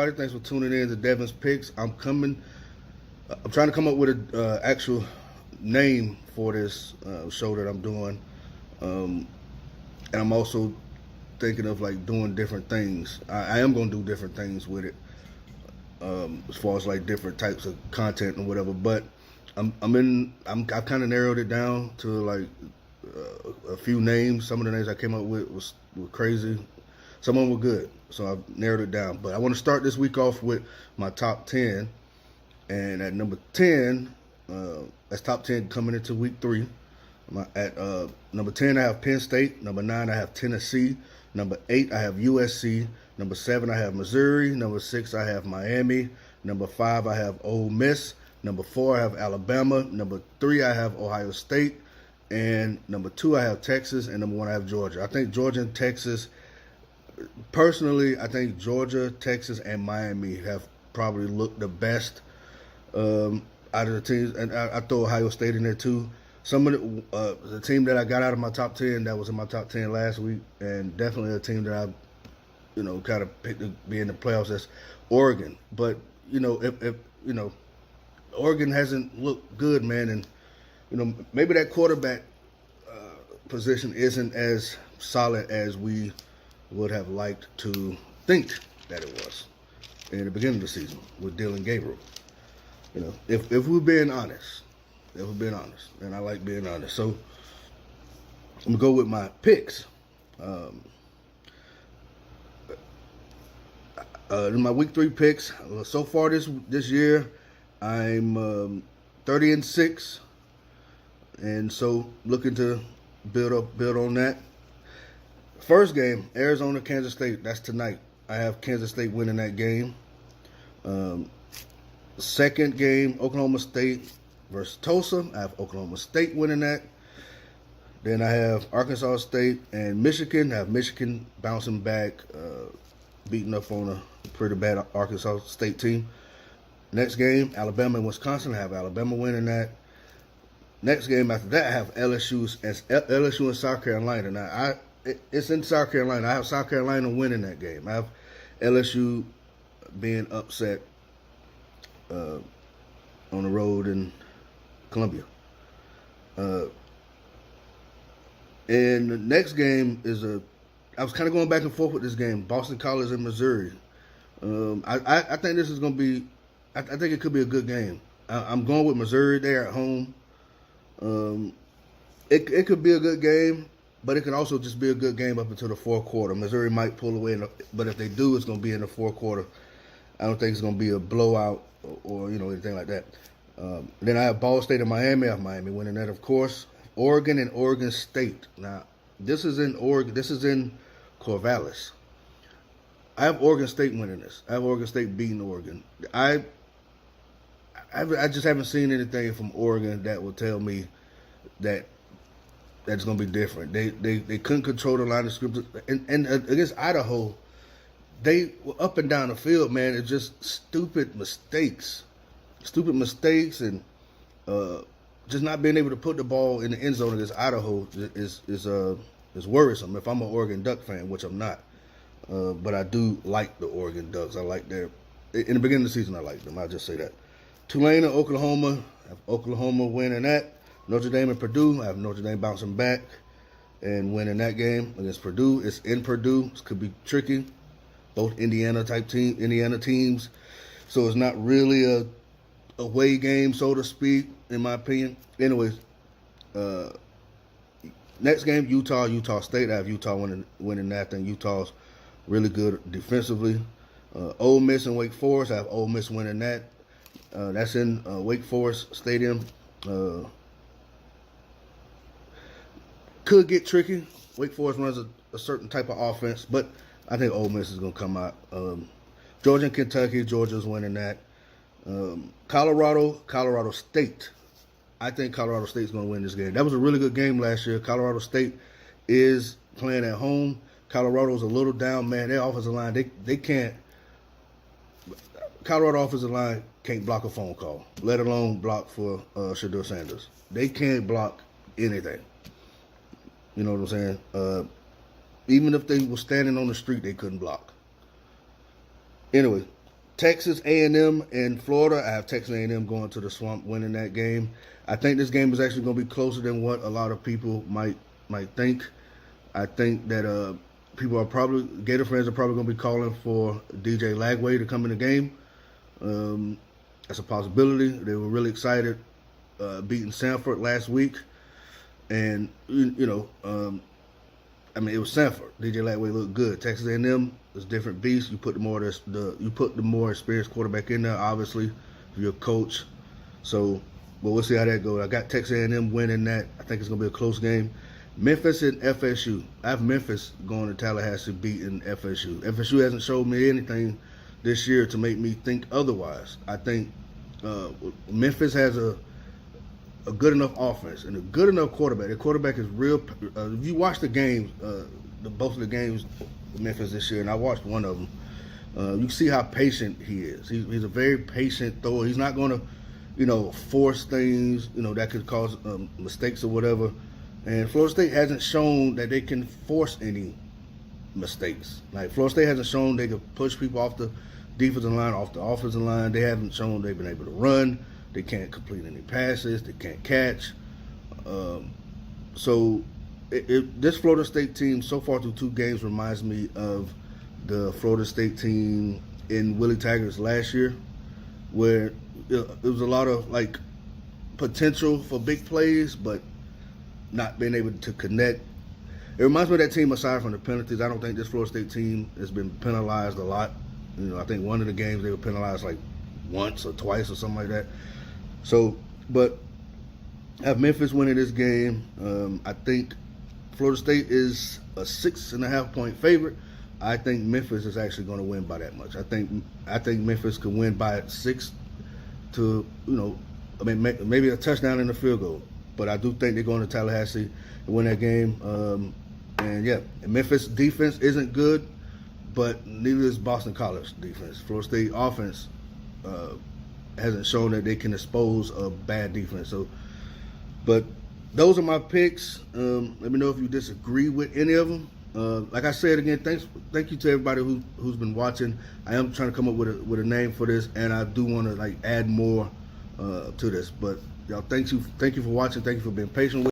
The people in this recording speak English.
everybody. Thanks for tuning in to Devan's Picks. I'm trying to come up with an actual name for this show that I'm doing, and I'm also thinking of like doing different things. I am gonna do different things with it, as far as like different types of content and whatever. But I've kind of narrowed it down to like a few names. Some of the names I came up with were crazy. Some of them were good, so I've narrowed it down. But I want to start this week off with my top 10. And at number 10, that's top 10 coming into week 3. At number 10, I have Penn State. Number 9, I have Tennessee. Number 8, I have USC. Number 7, I have Missouri. Number 6, I have Miami. Number 5, I have Ole Miss. Number 4, I have Alabama. Number 3, I have Ohio State. And number 2, I have Texas. And number 1, I have Georgia. I think Georgia and Texas, personally, I think Georgia, Texas, and Miami have probably looked the best out of the teams. And I throw Ohio State in there too. Some of the team that I got out of my top 10 that was in my top 10 last week, and definitely a team that I, kind of picked to be in the playoffs, that's Oregon. But if Oregon hasn't looked good, man, and maybe that quarterback position isn't as solid as we would have liked to think that it was in the beginning of the season with Dylan Gabriel. If we're being honest, and I like being honest, so I'm gonna go with my picks. In my week 3 picks, so far this year, I'm 30-6, and so looking to build on that. First game, Arizona, Kansas State. That's tonight. I have Kansas State winning that game. Second game, Oklahoma State versus Tulsa. I have Oklahoma State winning that. Then I have Arkansas State and Michigan. I have Michigan bouncing back, beating up on a pretty bad Arkansas State team. Next game, Alabama and Wisconsin. I have Alabama winning that. Next game after that, I have LSU and South Carolina. Now, it's in South Carolina. I have South Carolina winning that game. I have LSU being upset on the road in Columbia. And the next game is I was kind of going back and forth with this game, Boston College and Missouri. I think this is going to be, I think it could be a good game. I'm going with Missouri there at home. It could be a good game, but it could also just be a good game up until the fourth quarter. Missouri might pull away, but if they do, it's going to be in the fourth quarter. I don't think it's going to be a blowout or anything like that. Then I have Ball State and Miami. I have Miami winning that, of course. Oregon and Oregon State. Now, this is in Oregon. This is in Corvallis. I have Oregon State winning this. I have Oregon State beating Oregon. I just haven't seen anything from Oregon that will tell me that's going to be different. They couldn't control the line of scrimmage, and against Idaho, they were up and down the field, man. It's just stupid mistakes, and just not being able to put the ball in the end zone against Idaho is worrisome. If I'm an Oregon Duck fan, which I'm not, but I do like the Oregon Ducks. I like in the beginning of the season, I liked them. I'll just say that. Tulane and Oklahoma. I have Oklahoma winning that. Notre Dame and Purdue. I have Notre Dame bouncing back and winning that game against Purdue. It's in Purdue. This could be tricky. Both Indiana teams. So it's not really a away game, so to speak, in my opinion. Anyways, next game, Utah State. I have Utah winning that. I think Utah's really good defensively. Ole Miss and Wake Forest. I have Ole Miss winning that. That's in Wake Forest Stadium. Could get tricky. Wake Forest runs a certain type of offense, but I think Ole Miss is going to come out. Georgia and Kentucky. Georgia's winning that. Colorado State. I think Colorado State's going to win this game. That was a really good game last year. Colorado State is playing at home. Colorado's a little down, man. Their offensive line, they can't. Colorado offensive line can't block a phone call, let alone block for Shedeur Sanders. They can't block anything. You know what I'm saying? Even if they were standing on the street, they couldn't block. Anyway, Texas A&M and Florida. I have Texas A&M going to the Swamp, winning that game. I think this game is actually going to be closer than what a lot of people might think. I think that Gator fans are probably going to be calling for DJ Lagway to come in the game. That's a possibility. They were really excited beating Sanford last week, and it was Sanford. DJ Lagway looked good. Texas A&M is a different beast. You put the more experienced quarterback in there, obviously, if you're a coach. So, but we'll see how that goes. I got Texas A&M winning that. I think it's going to be a close game. Memphis and FSU. I have Memphis going to Tallahassee beating FSU. FSU hasn't showed me anything this year to make me think otherwise. I think Memphis has a good enough offense and a good enough quarterback. The quarterback is real. If you watch the games, both of the games with Memphis this year, and I watched one of them, you see how patient he is. He's a very patient thrower. He's not going to, force things, that could cause mistakes or whatever. And Florida State hasn't shown that they can force any mistakes. Like, Florida State hasn't shown they can push people off the defensive line, off the offensive line. They haven't shown they've been able to run. They can't complete any passes. They can't catch. So this Florida State team so far through 2 games reminds me of the Florida State team in Willie Taggart's last year, where there was a lot of potential for big plays, but not being able to connect. It reminds me of that team aside from the penalties. I don't think this Florida State team has been penalized a lot. I think one of the games they were penalized once or twice or something like that. So, but I have Memphis winning this game. I think Florida State is a 6.5 point favorite. I think Memphis is actually going to win by that much. I think Memphis can win by 6 to maybe a touchdown and a field goal. But I do think they're going to Tallahassee and win that game. And Memphis defense isn't good, but neither is Boston College defense. Florida State offense hasn't shown that they can expose a bad defense. So, but those are my picks. Let me know if you disagree with any of them. Like I said again, thank you to everybody who's been watching. I am trying to come up with a name for this, and I do want to add more to this. But y'all, thank you for watching. Thank you for being patient with